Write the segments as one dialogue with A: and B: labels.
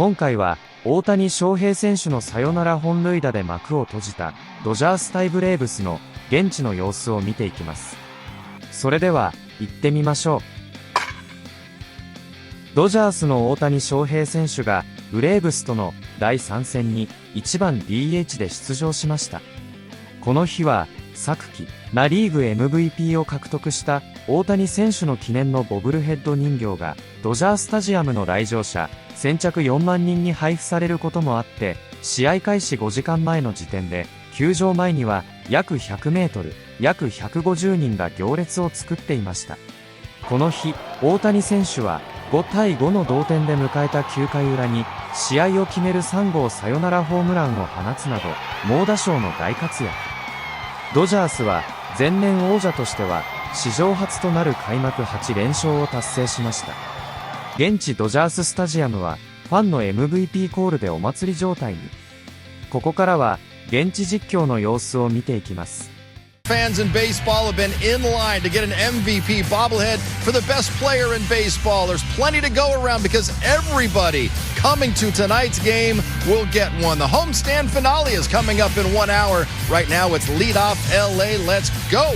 A: 今回は大谷翔平選手のサヨナラ本塁打で幕を閉じたドジャース対ブレーブスの現地の様子を見ていきます。それでは行ってみましょう。ドジャースの大谷翔平選手がブレーブスとの第3戦に1番 DH で出場しました。この日は昨季ナ・リーグ MVP を獲得した大谷選手の記念のボブルヘッド人形がドジャースタジアムの来場者先着4万人に配布されることもあって、試合開始5時間前の時点で球場前には約100メートル、約150人が行列を作っていました。この日、大谷選手は5対5の同点で迎えた9回裏に試合を決める3号サヨナラホームランを放つなど猛打賞の大活躍。ドジャースは前年王者としては史上初となる開幕8連勝を達成しました。現地ドジャーススタジアムはファンの MVP コールでお祭り状態に。ここからは現地実況の様子を見ていきます。
B: Fans in baseball have been in line to get an MVP bobblehead for the best player in baseball. There's plenty to go around because everybody coming to tonight's game will get one. The homestand finale is coming up in 1 hour. Right now it's leadoff LA. Let's go.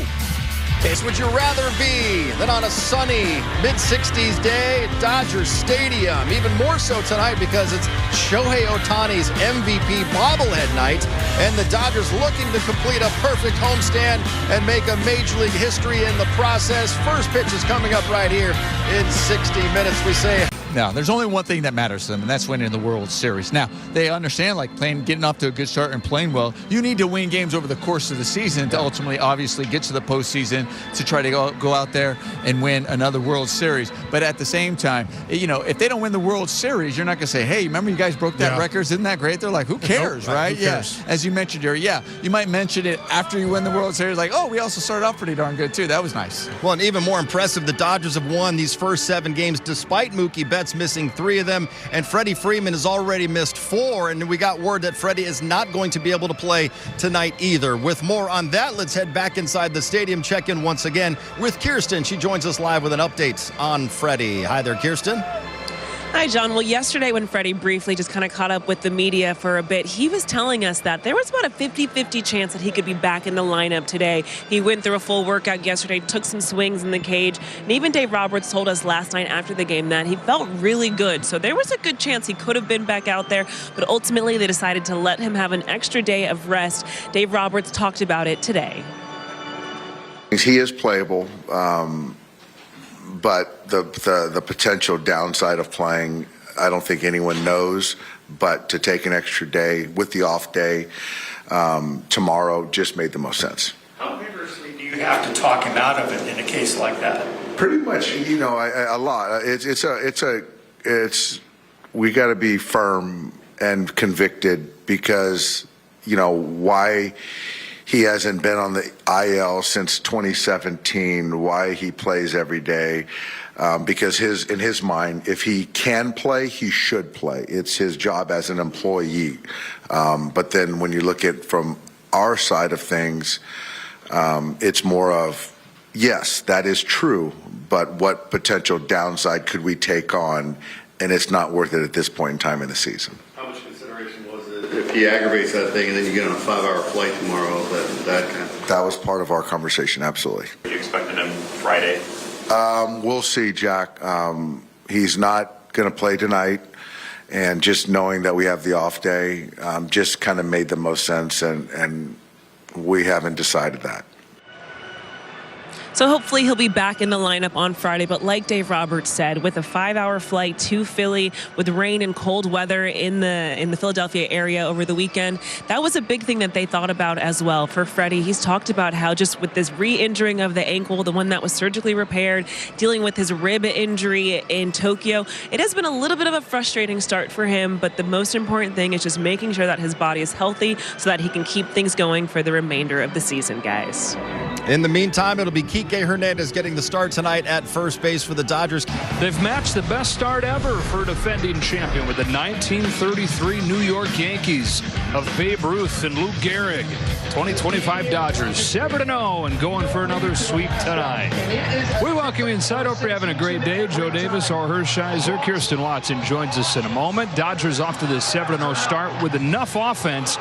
B: It's would you rather be than on a sunny mid-60s day at Dodger Stadium. Even more so tonight because it's Shohei Ohtani's MVP bobblehead night, and the Dodgers looking to complete a perfect homestand and make a Major League history in the process. First pitch is coming up right here in 60 minutes. We say.
C: Now, there's only one thing that matters to them, and that's winning the World Series. Now, they understand, like, getting off to a good start and playing well, you need to win games over the course of the season to ultimately, obviously, get to the postseason to try to go out there and win another World Series. But at the same time, you know, if they don't win the World Series, you're not going to say, hey, remember you guys broke that record? Isn't that great? They're like, who cares, right?
B: Who cares?
C: Yeah. As you mentioned, Jerry, you might mention it after you win the World Series, like, oh, we also started off pretty darn good, too. That was nice.
B: Well, and even more impressive, the Dodgers have won these first 7 games despite Mookie Betts missing 3 of them, and Freddie Freeman has already missed 4, and we got word that Freddie is not going to be able to play tonight either. With more on that, let's head back inside the stadium, check in once again with Kirsten. She joins us live with an update on Freddie. Hi there, Kirsten.
D: Hi, John. Well, yesterday when Freddie briefly just kind of caught up with the media for a bit, he was telling us that there was about a 50-50 chance that he could be back in the lineup today. He went through a full workout yesterday, took some swings in the cage, and even Dave Roberts told us last night after the game that he felt really good. So there was a good chance he could have been back out there, but ultimately they decided to let him have an extra day of rest. Dave Roberts talked about it today.
E: He is playable. But the potential downside of playing, I don't think anyone knows. But to take an extra day with the off day tomorrow just made the most sense.
F: How vigorously do you have to talk him out of it in a case like that?
E: Pretty much, you know, a lot. We got to be firm and convicted because, you know, why he hasn't been on the IL since 2017, why he plays every day, because in his mind, if he can play, he should play. It's his job as an employee. But then when you look at from our side of things, it's more of, yes, that is true, but what potential downside could we take on? And it's not worth it at this point in time in the season.
G: How much consideration was it if he aggravates that thing and then you get on a 5-hour flight tomorrow? That kind of.
E: That was part of our conversation, absolutely.
F: Are you expecting him Friday?
E: We'll see, Jack. He's not going to play tonight, and just knowing that we have the off day just kind of made the most sense, and we haven't decided that.
D: So hopefully he'll be back in the lineup on Friday. But like Dave Roberts said, with a 5-hour flight to Philly with rain and cold weather in the Philadelphia area over the weekend, that was a big thing that they thought about as well. For Freddie, he's talked about how just with this re-injuring of the ankle, the one that was surgically repaired, dealing with his rib injury in Tokyo, it has been a little bit of a frustrating start for him. But the most important thing is just making sure that his body is healthy so that he can keep things going for the remainder of the season, guys.
B: In the meantime, it'll be Kike Hernandez getting the start tonight at first base for the Dodgers.
H: They've matched the best start ever for a defending champion with the 1933 New York Yankees of Babe Ruth and Lou Gehrig. 2025 Dodgers 7-0 and going for another sweep tonight. We welcome you inside. Hope you're having a great day. Joe Davis, Or Hershiser, Kirsten Watson joins us in a moment. Dodgers off to this 7-0 start with enough offense.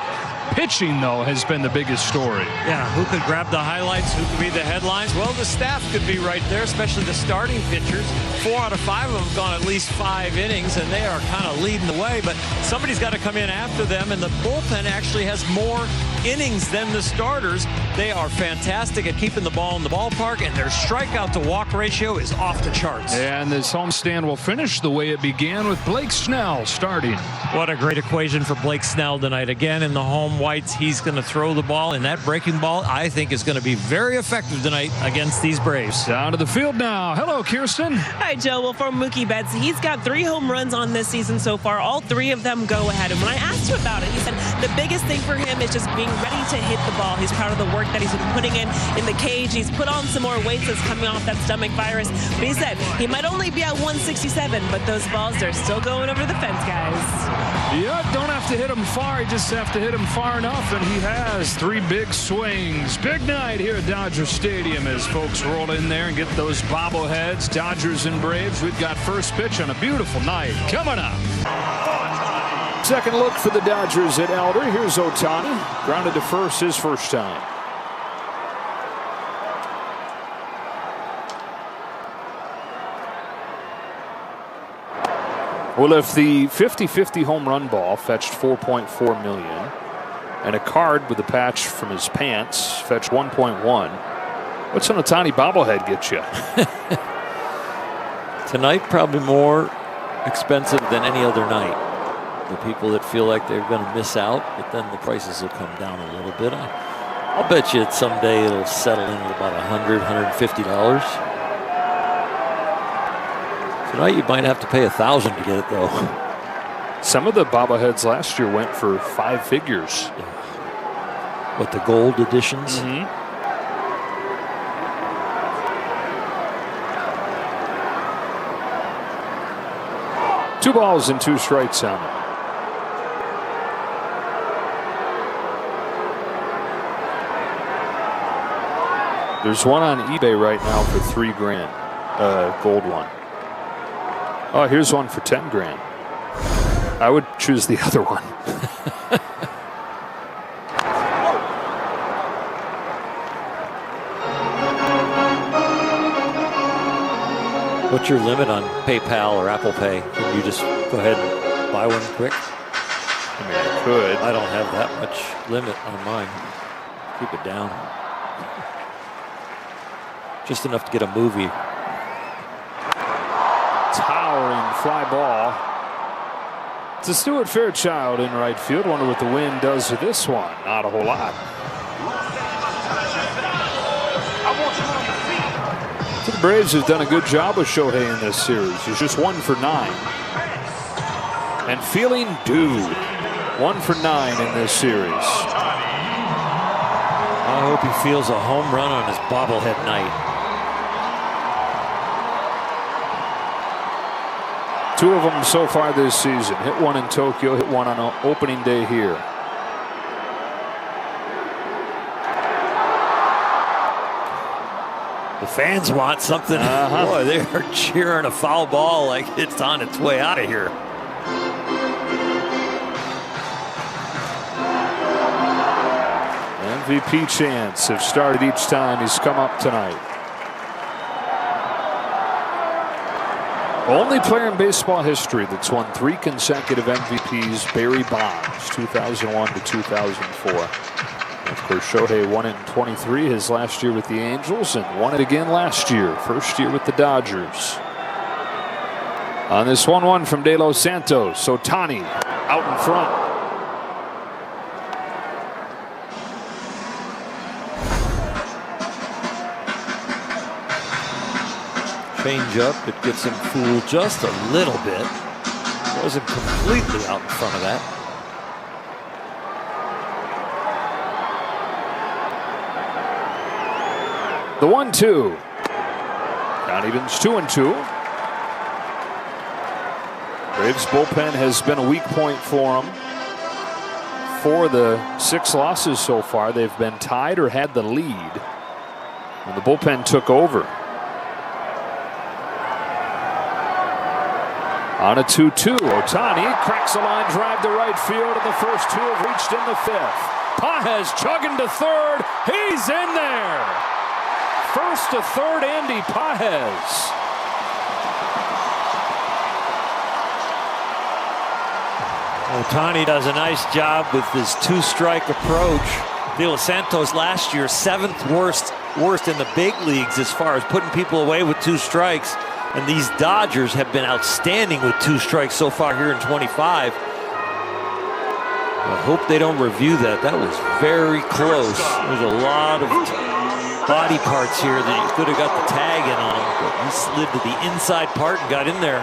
H: Pitching, though, has been the biggest story.
I: Yeah, who could grab the highlights? Who could be the headlines? Well, the staff could be right there, especially the starting pitchers. 4 out of 5 of them have gone at least 5 innings, and they are kind of leading the way. But somebody's got to come in after them, and the bullpen actually has more innings than the starters. They are fantastic at keeping the ball in the ballpark, and their strikeout-to-walk ratio is off the charts.
H: And this homestand will finish the way it began with Blake Snell starting.
I: What a great equation for Blake Snell tonight. Again, in the home whites, he's going to throw the ball, and that breaking ball, I think, is going to be very effective tonight against these Braves.
H: Down to the field now. Hello, Kirsten.
D: Hi, Joe. Well, for Mookie Betts, he's got 3 home runs on this season so far. All 3 of them go ahead. And when I asked him about it, he said the biggest thing for him is just being ready to hit the ball. He's proud of the work that he's been putting in the cage. He's put on some more weight since coming off that stomach virus. But he said he might only be at 167, but those balls are still going over the fence, guys.
H: Yeah, don't have to hit him far. You just have to hit him far enough, and he has 3 big swings. Big night here at Dodger Stadium as folks roll in there and get those bobbleheads. Dodgers and Braves. We've got first pitch on a beautiful night coming up. Second look for the Dodgers at Elder. Here's Ohtani. Grounded to first his first time. Well, if the 50-50 home run ball fetched $4.4 million, and a card with a patch from his pants fetched $1.1, what's an Ohtani bobblehead get you?
J: Tonight, probably more expensive than any other night. The people that feel like they're going to miss out, but then the prices will come down a little bit. I'll bet you someday it'll settle in at about $100, $150. Tonight you might have to pay $1,000 to get it, though.
H: Some of the bobbleheads last year went for 5 figures.
J: Yeah. What, the gold editions?
H: Mm-hmm. 2 balls and 2 strikes on it. There's one on eBay right now for $3,000, gold one. Oh, here's one for $10,000. I would choose the other one.
J: What's your limit on PayPal or Apple Pay? Can you just go ahead and buy one quick?
H: I mean, I could.
J: I don't have that much limit on mine. Keep it down. Just enough to get a movie.
H: Towering fly ball. It's a Stuart Fairchild in right field. Wonder what the wind does to this one. Not a whole lot. So the Braves have done a good job with Shohei in this series. He's just 1 for 9. And feeling due. 1 for 9 in this series.
J: I hope he feels a home run on his bobblehead night.
H: 2 of them so far this season. Hit one in Tokyo, hit one on opening day here.
J: The fans want something. Boy, they are cheering a foul ball like it's on its way out of here.
H: MVP chants have started each time he's come up tonight. Only player in baseball history that's won 3 consecutive MVPs, Barry Bonds, 2001 to 2004. And of course, Shohei won it in 23, his last year with the Angels, and won it again last year, first year with the Dodgers. On this 1-1 from De Los Santos, Ohtani out in front.
J: Change up, it gets him fooled just a little bit. Wasn't completely out in front of that.
H: The 1-2. Count evens 2-2. Braves bullpen has been a weak point for them. For the 6 losses so far, they've been tied or had the lead when the bullpen took over. On a 2-2, Ohtani cracks a line drive to right field, and the first 2 have reached in the 5th. Pages chugging to third. He's in there. First to third, Andy Pages.
J: Ohtani does a nice job with his 2-strike approach. De Los Santos last year, 7th worst in the big leagues as far as putting people away with 2 strikes. And these Dodgers have been outstanding with 2 strikes so far here in 25. I hope they don't review that. That was very close. There's a lot of body parts here that you could have got the tag in on him, but he slid to the inside part and got in there.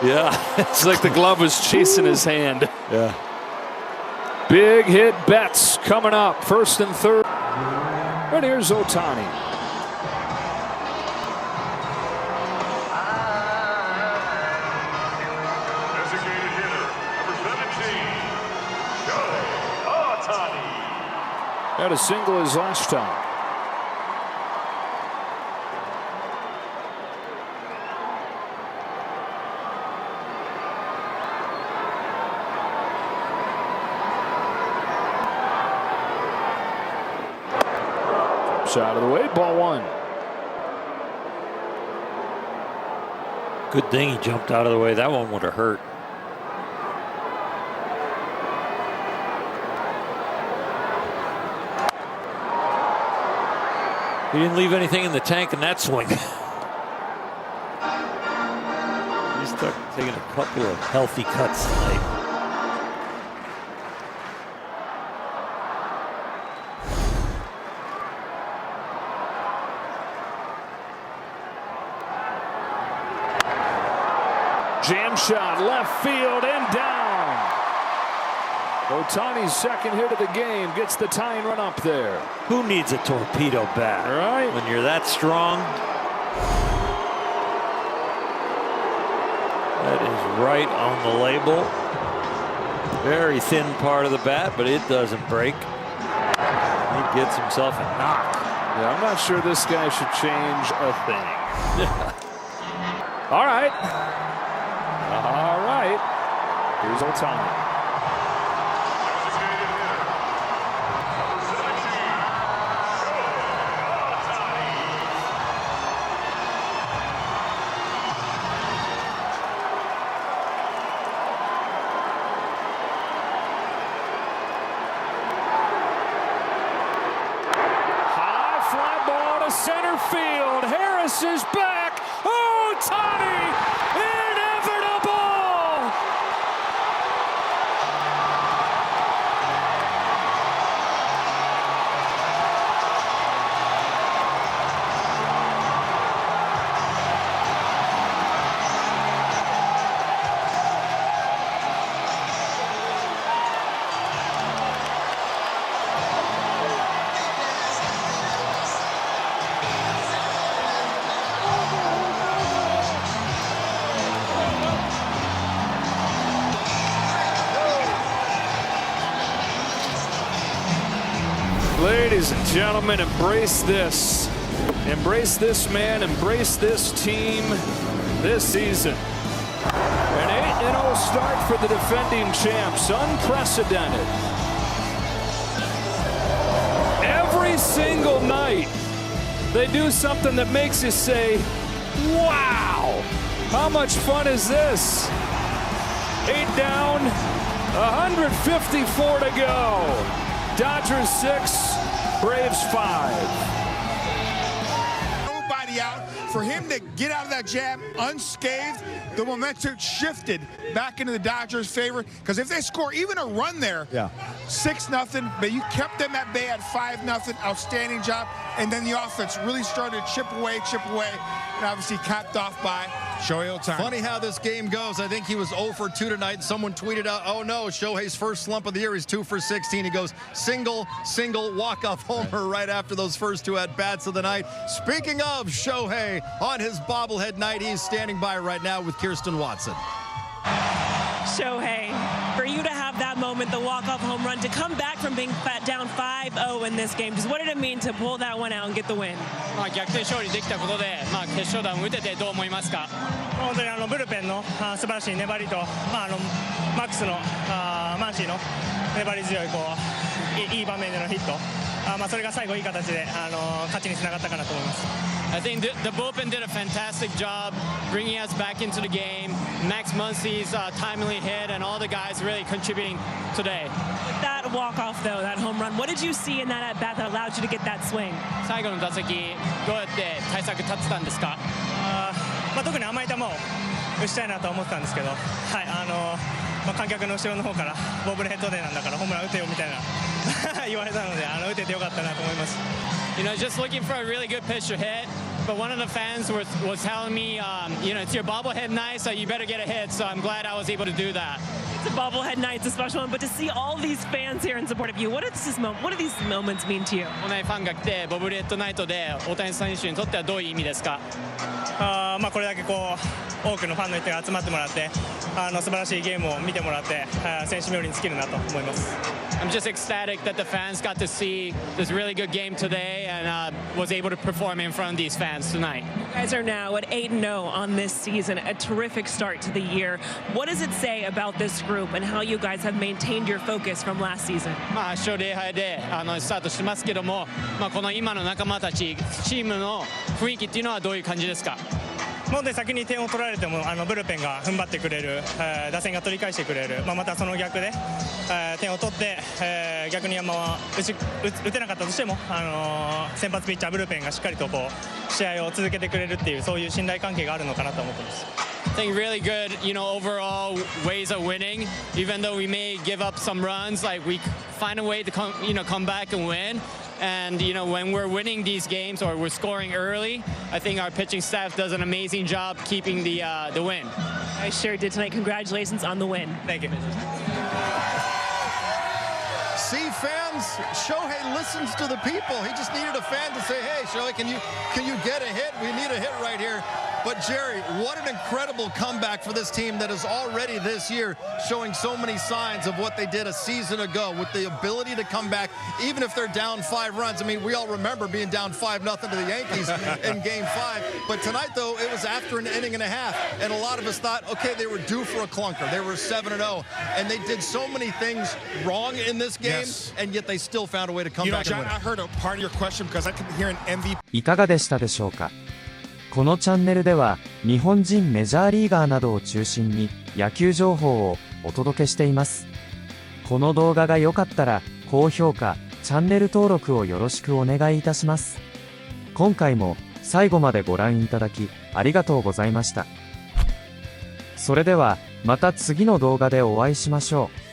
H: Yeah, it's like the glove was chasing his hand.
J: Yeah.
H: Big hit Betts coming up, 1st and 3rd. And here's Ohtani. Had a single his last time. Jumps out of the way, ball 1.
J: Good thing he jumped out of the way. That one would have hurt. He didn't leave anything in the tank in that swing. He's taking a couple of healthy cuts tonight.
H: Jam shot, left field and down. Ohtani's 2nd hit of the game gets the tying run up there.
J: Who needs a torpedo bat?
H: Right.
J: When you're that strong. That is right on the label. Very thin part of the bat, but it doesn't break. He gets himself a knock.
H: Yeah, I'm not sure this guy should change a thing. All right. All right. Here's Ohtani. Center field. Harris is back. Ohtani, inevitable. Ladies and gentlemen, embrace this. Embrace this man, embrace this team this season. An 8-0 start for the defending champs, unprecedented. Every single night, they do something that makes you say, wow, how much fun is this? 8 down, 154 to go. Dodgers 6, Braves 5.
K: Nobody out. For him to get out of that jam unscathed, the momentum shifted back into the Dodgers' favor. Because if they score even a run there, 6-0, but you kept them at bay at 5-0. Outstanding job. And then the offense really started to chip away, and obviously capped off by Shohei Ohtani.
B: Funny how this game goes. I think he was 0 for 2 tonight. Someone tweeted out, oh no, Shohei's first slump of the year. He's 2 for 16. He goes single, walk-off homer right after those first 2 at-bats of the night. Speaking of Shohei, on his bobblehead night, he's standing by right now with Kirsten Watson.
D: Shohei, for you to have that moment, the walk-off home run, to come back from being down 5-0 in this game, just what did it mean to pull that one out and get the win?
L: 逆転勝利できたことで、決勝弾を打ててどう思いますか？本当にブルペンの素晴らしい粘りと、マックスのマンシーの粘り強いいい場面でのヒット、それが最後いい形で勝ちにつながったかなと思います。I think the bullpen did a fantastic job bringing us back into the game. Max Muncy's timely hit and all the guys really contributing today.
D: That walk-off, though, that home run, what did you see in that at-bat that allowed you to get that swing?
L: 最後の打席、どうやって対策立ってたんですか？特に甘い球を打ちたいなと思ってたんですけど、観客の後ろの方からボブルヘッドデーなんだからホームラン打てよみたいな言われたので、打ててよかったなと思います。You know, just looking for a really good pitch to hit. But one of the fans was telling me, it's your bobblehead night, so you better get a hit. So I'm glad I was able to do that.
D: It's a bobblehead night, it's a special one. But to see all these fans here in support of you, what do these moments mean to you?
L: このファンが来てボブルヘッドナイトで大谷選手にとってはどういう意味ですか？これだけ多くのファンの人が集まってもらって、素晴らしいゲームを見てもらって、選手冥利に尽きるなと思います。I'm just ecstatic that the fans got to see this really good game today and was able to perform in front of these fans tonight.
D: You guys are now at 8-0 on this season, a terrific start to the year. What does it say about this group and how you guys have maintained your focus from last season?
L: 8勝0敗でスタートしてますけども、この今の仲間たち、チームの雰囲気っていうのはどういう感じですか？もう先に点を取られてもブルペンが踏ん張ってくれる、打線が取り返してくれる、またその逆で、点を取って、逆に打てなかったとしても、先発ピッチャーブルペンがしっかりと試合を続けてくれるっていう、そういう信頼関係があるのかなと思ってます。I think really good, overall ways of winning. Even though we may give up some runs, like we find a way to come back and win. And when we're winning these games or we're scoring early, I think our pitching staff does an amazing job keeping the win.
D: I sure did tonight. Congratulations on the win.
L: Thank you.
B: See, fans, Shohei listens to the people. He just needed a fan to say, hey, Shohei, can you get a hit? We need a hit right here. But Jerry, what an incredible comeback for this team that is already this year showing so many signs of what they did a season ago with the ability to come back, even if they're down 5 runs. I mean, we all remember being down 5-0 to the Yankees in Game 5. But tonight, though, it was after an inning and a half. And a lot of us thought, okay, they were due for a clunker. They were 7-0. And they did so many things wrong in this game, yes. And yet they still found a way to come back
K: John,
B: and win.
K: I heard a part of your question because I could hear an MVP.
A: いかがでしたでしょうか？このチャンネルでは日本人メジャーリーガーなどを中心に野球情報をお届けしています。この動画が良かったら高評価、チャンネル登録をよろしくお願いいたします。今回も最後までご覧いただきありがとうございました。それではまた次の動画でお会いしましょう。